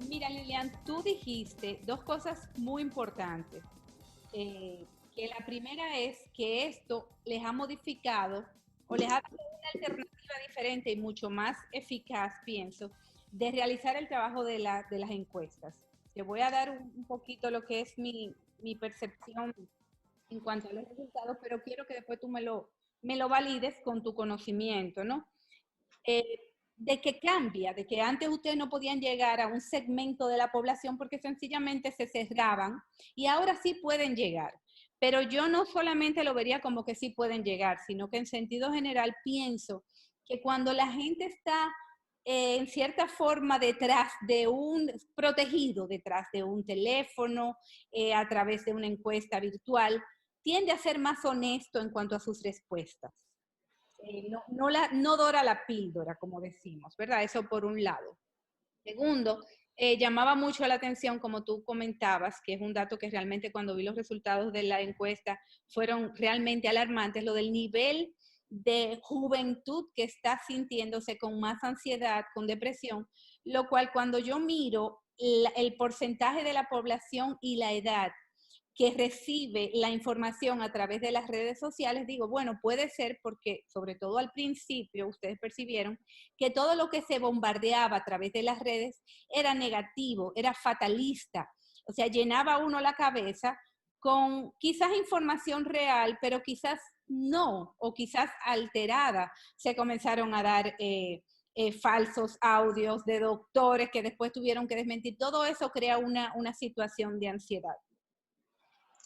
Mira, Lilian, tú dijiste dos cosas muy importantes. Que la primera es que esto les ha modificado o les ha dado una alternativa diferente y mucho más eficaz, pienso, de realizar el trabajo de las encuestas. Te voy a dar un poquito lo que es mi percepción en cuanto a los resultados, pero quiero que después tú me lo valides con tu conocimiento, ¿no? De que cambia, de que antes ustedes no podían llegar a un segmento de la población porque sencillamente se cerraban y ahora sí pueden llegar. Pero yo no solamente lo vería como que sí pueden llegar, sino que en sentido general pienso que cuando la gente está en cierta forma detrás de un protegido, detrás de un teléfono, a través de una encuesta virtual, tiende a ser más honesto en cuanto a sus respuestas. No dora la píldora, como decimos, ¿verdad? Eso por un lado. Segundo, llamaba mucho la atención, como tú comentabas, que es un dato que realmente cuando vi los resultados de la encuesta fueron realmente alarmantes, lo del nivel de juventud que está sintiéndose con más ansiedad, con depresión, lo cual cuando yo miro el porcentaje de la población y la edad que recibe la información a través de las redes sociales, digo, bueno, puede ser porque, sobre todo al principio, ustedes percibieron que todo lo que se bombardeaba a través de las redes era negativo, era fatalista, o sea, llenaba uno la cabeza con quizás información real, pero quizás no, o quizás alterada. Se comenzaron a dar falsos audios de doctores que después tuvieron que desmentir. Todo eso crea una situación de ansiedad.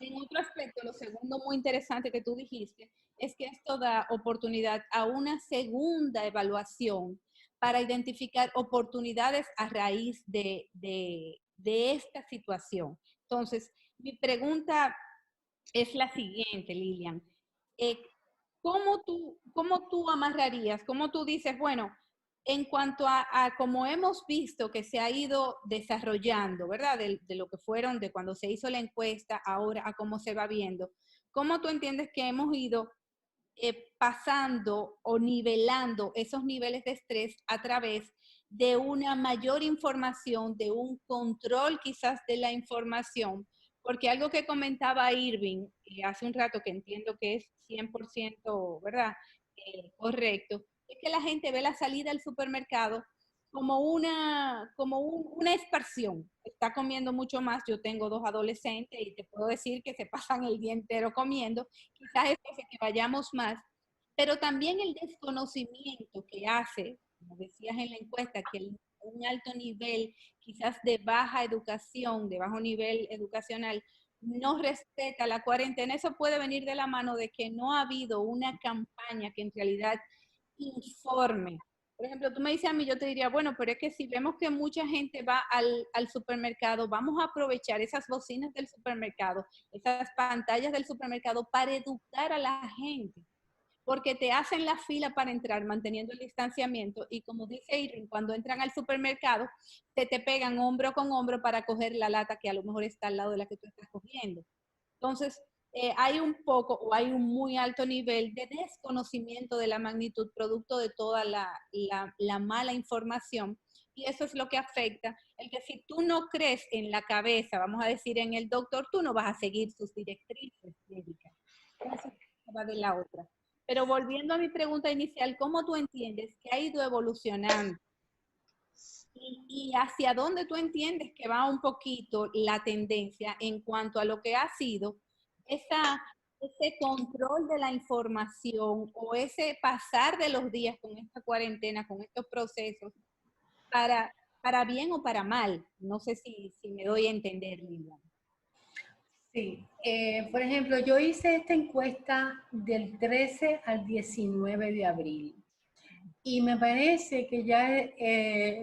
En otro aspecto, lo segundo muy interesante que tú dijiste es que esto da oportunidad a una segunda evaluación para identificar oportunidades a raíz de esta situación. Entonces, mi pregunta es la siguiente, Lilian. Eh, cómo tú amarrarías, cómo tú dices, bueno, en cuanto a cómo hemos visto que se ha ido desarrollando, ¿verdad? De lo que fueron, de cuando se hizo la encuesta, ahora a cómo se va viendo, ¿cómo tú entiendes que hemos ido pasando o nivelando esos niveles de estrés a través de una mayor información, de un control quizás de la información? Porque algo que comentaba Irving hace un rato, que entiendo que es 100%, ¿verdad? Correcto, es que la gente ve la salida al supermercado como una expansión. Está comiendo mucho más. Yo tengo dos adolescentes y te puedo decir que se pasan el día entero comiendo. Quizás es que vayamos más, pero también el desconocimiento que hace, como decías en la encuesta, que un alto nivel quizás de baja educación, de bajo nivel educacional, no respeta la cuarentena. Eso puede venir de la mano de que no ha habido una campaña que en realidad informe. Por ejemplo, tú me dices a mí, yo te diría, bueno, pero es que si vemos que mucha gente va al supermercado, vamos a aprovechar esas bocinas del supermercado, esas pantallas del supermercado para educar a la gente, porque te hacen la fila para entrar manteniendo el distanciamiento y como dice Irving, cuando entran al supermercado, te pegan hombro con hombro para coger la lata que a lo mejor está al lado de la que tú estás cogiendo. Entonces, hay un poco o hay un muy alto nivel de desconocimiento de la magnitud producto de toda la mala información, y eso es lo que afecta el que si tú no crees en la cabeza, vamos a decir en el doctor, tú no vas a seguir sus directrices médicas. Eso va de la otra. Pero volviendo a mi pregunta inicial, ¿cómo tú entiendes que ha ido evolucionando? Y hacia dónde tú entiendes que va un poquito la tendencia en cuanto a lo que ha sido ese control de la información o ese pasar de los días con esta cuarentena, con estos procesos, para, para bien o para mal? No sé si me doy a entender, Lilian. Sí, por ejemplo, yo hice esta encuesta del 13 al 19 de abril y me parece que ya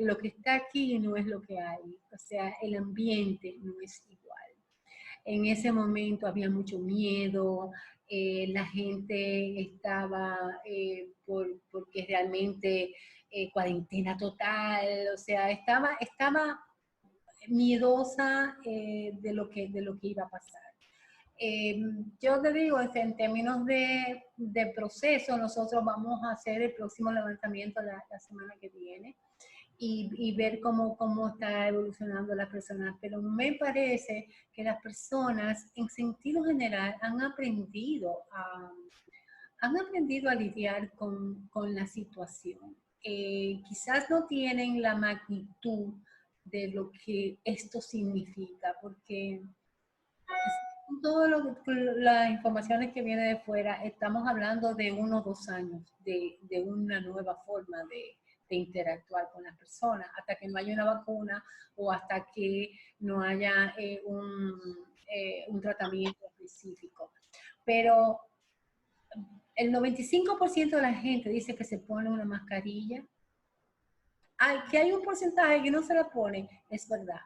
lo que está aquí no es lo que hay, o sea, el ambiente no es igual. En ese momento había mucho miedo, la gente estaba porque realmente cuarentena total, o sea, estaba miedosa de lo que iba a pasar. Yo te digo, en términos de proceso, nosotros vamos a hacer el próximo levantamiento la semana que viene y ver cómo está evolucionando las personas. Pero me parece que las personas, en sentido general, han aprendido a lidiar con la situación. Quizás no tienen la magnitud de lo que esto significa, porque todas las informaciones que vienen de fuera, estamos hablando de 1 o 2 años de una nueva forma de interactuar con las personas, hasta que no haya una vacuna o hasta que no haya un tratamiento específico. Pero el 95% de la gente dice que se pone una mascarilla. Que hay un porcentaje que no se la pone, es verdad.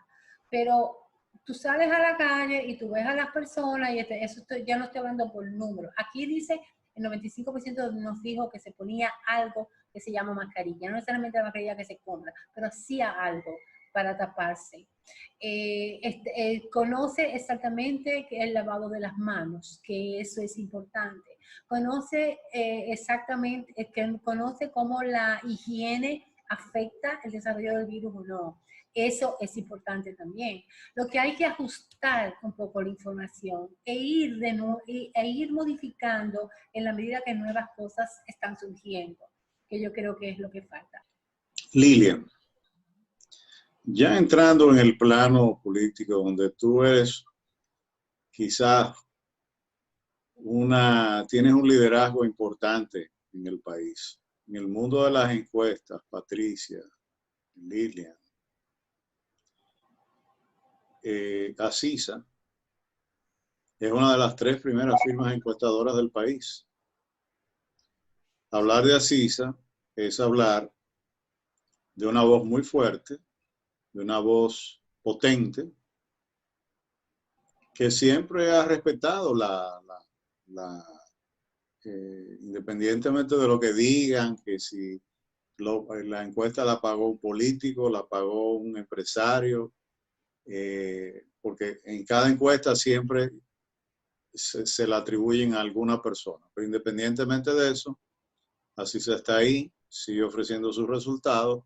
Pero tú sales a la calle y tú ves a las personas y eso ya no estoy hablando por número. Aquí dice el 95% nos dijo que se ponía algo que se llama mascarilla. No necesariamente la mascarilla que se compra, pero hacía algo para taparse. Conoce exactamente el lavado de las manos, que eso es importante. Conoce exactamente, conoce cómo la higiene afecta el desarrollo del virus o no. Eso es importante también. Lo que hay que ajustar un poco la información e ir modificando en la medida que nuevas cosas están surgiendo, que yo creo que es lo que falta. Lilian, ya entrando en el plano político, donde tú eres quizás tienes un liderazgo importante en el país, en el mundo de las encuestas, Patricia, Lilian, Acisa es una de las 3 primeras firmas encuestadoras del país. Hablar de Acisa es hablar de una voz muy fuerte, de una voz potente, que siempre ha respetado independientemente de lo que digan, que si la encuesta la pagó un político, la pagó un empresario, porque en cada encuesta siempre se la atribuyen a alguna persona. Pero independientemente de eso, así se está ahí, sigue ofreciendo sus resultados.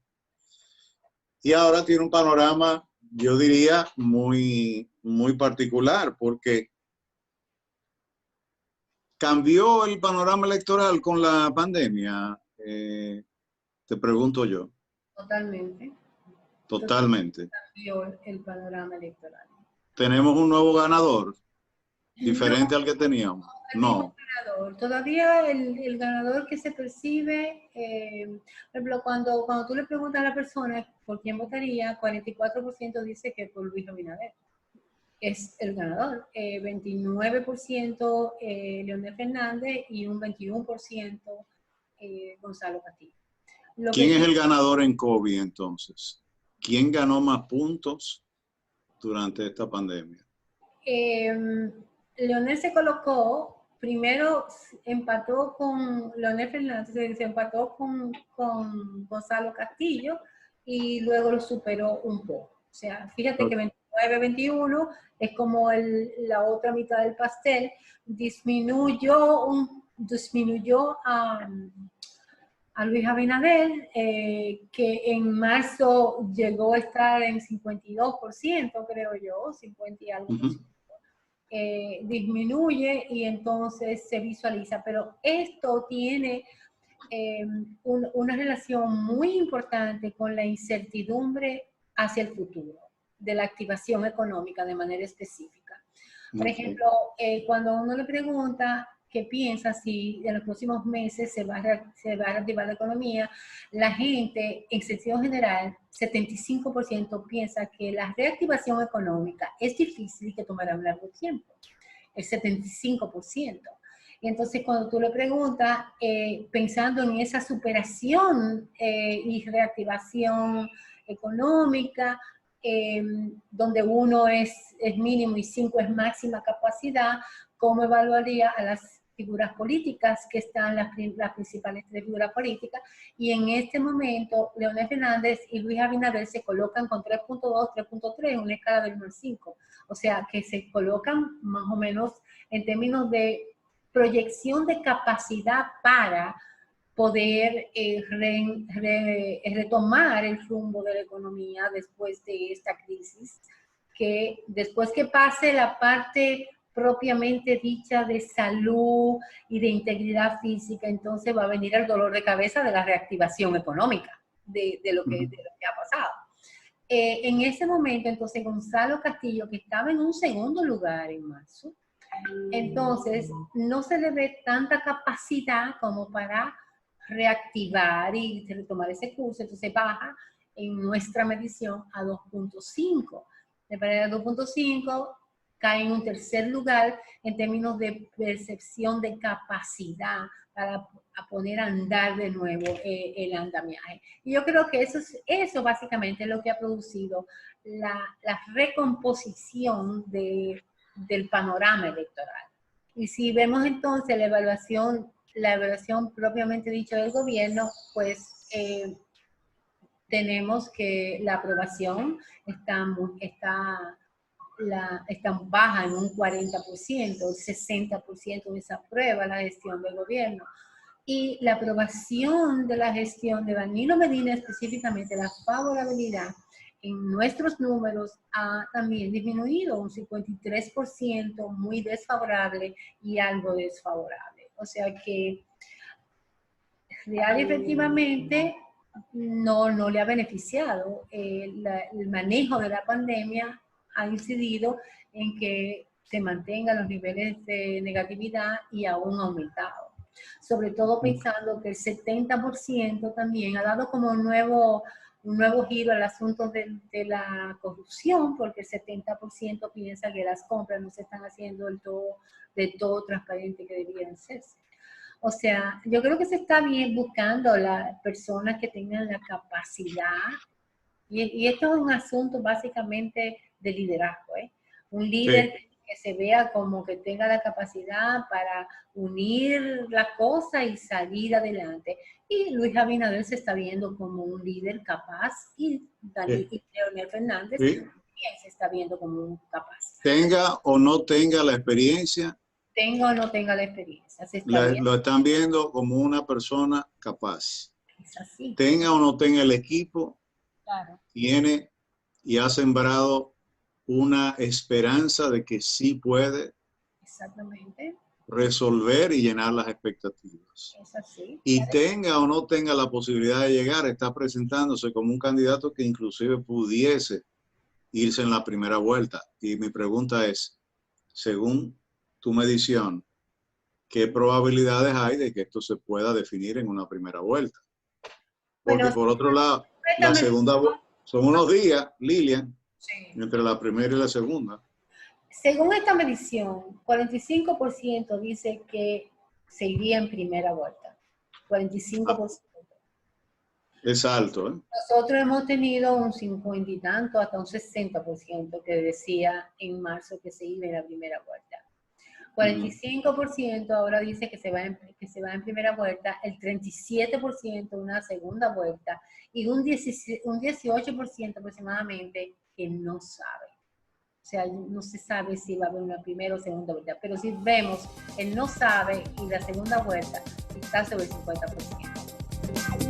Y ahora tiene un panorama, yo diría, muy, muy particular, porque cambió el panorama electoral con la pandemia, te pregunto yo. Totalmente. Totalmente. Cambió el panorama electoral. ¿Tenemos un nuevo ganador diferente al que teníamos? No. Todavía el ganador que se percibe, por ejemplo, cuando tú le preguntas a la persona por quién votaría, 44% dice que por Luis Abinader es el ganador, 29% Leonel Fernández y un 21% Gonzalo Castillo. ¿Quién es el ganador en COVID entonces? ¿Quién ganó más puntos durante esta pandemia? Leonel se colocó, primero empató con Leonel Fernández, se empató con Gonzalo Castillo y luego lo superó un poco. O sea, fíjate que 29-21 es como la otra mitad del pastel, disminuyó a Luis Abinader, que en marzo llegó a estar en 52%, creo yo, 50 y algo por ciento. Disminuye y entonces se visualiza, pero esto tiene una relación muy importante con la incertidumbre hacia el futuro, de la activación económica de manera específica. Por ejemplo, cuando uno le pregunta qué piensa si en los próximos meses se va a reactivar la economía, la gente, en sentido general, 75% piensa que la reactivación económica es difícil y que tomará un largo tiempo. El 75%. Y entonces cuando tú le preguntas, pensando en esa superación y reactivación económica, donde 1 es mínimo y 5 es máxima capacidad, ¿cómo evaluaría a las figuras políticas que están las principales 3 figuras políticas? Y en este momento, Leonel Fernández y Luis Abinader se colocan con 3.2, 3.3 en una escala del 1 al 5. O sea, que se colocan más o menos en términos de proyección de capacidad para poder retomar el rumbo de la economía después de esta crisis, que después que pase la parte propiamente dicha de salud y de integridad física, entonces va a venir el dolor de cabeza de la reactivación económica de lo que ha pasado. En ese momento, entonces, Gonzalo Castillo, que estaba en un segundo lugar en marzo, entonces no se le ve tanta capacidad como para reactivar y retomar ese curso, entonces baja en nuestra medición a 2.5. De manera 2.5 cae en un tercer lugar en términos de percepción de capacidad para poner a andar de nuevo el andamiaje. Y yo creo que eso básicamente es lo que ha producido la recomposición del panorama electoral. Y si vemos entonces la evaluación propiamente dicha del gobierno, pues tenemos que la aprobación está baja en un 40%, el 60% desaprueba la gestión del gobierno. Y la aprobación de la gestión de Danilo Medina, específicamente la favorabilidad en nuestros números, ha también disminuido un 53%, muy desfavorable y algo desfavorable. O sea que real y efectivamente no le ha beneficiado. El manejo de la pandemia ha incidido en que se mantengan los niveles de negatividad y aún aumentado. Sobre todo pensando que el 70% también ha dado como un nuevo giro al asunto de la corrupción, porque el 70% piensa que las compras no se están haciendo del todo transparente que deberían hacerse. O sea, yo creo que se está bien buscando las personas que tengan la capacidad, y esto es un asunto básicamente de liderazgo, un líder que se vea como que tenga la capacidad para unir las cosas y salir adelante. Y Luis Abinader se está viendo como un líder capaz, y Leonel Fernández también se está viendo como un capaz. Tenga o no tenga la experiencia, tenga o no tenga la experiencia. Lo están viendo como una persona capaz. Es así. Tenga o no tenga el equipo, claro, tiene y ha sembrado una esperanza de que sí puede resolver y llenar las expectativas. Es así. Y tenga o no tenga la posibilidad de llegar, está presentándose como un candidato que inclusive pudiese irse en la primera vuelta. Y mi pregunta es, según tu medición, ¿qué probabilidades hay de que esto se pueda definir en una primera vuelta? Porque bueno, por otro lado, la segunda son unos días, Lilian, entre la primera y la segunda. Según esta medición, 45% dice que se iría en primera vuelta. 45%. Es alto, ¿eh? Nosotros hemos tenido un 50 y tanto, hasta un 60% que decía en marzo que se iba en la primera vuelta. 45% ahora dice que se va en primera vuelta, el 37% una segunda vuelta y un 18% aproximadamente que no sabe. O sea, no se sabe si va a haber una primera o segunda vuelta, pero si vemos el no sabe y la segunda vuelta está sobre el 50%.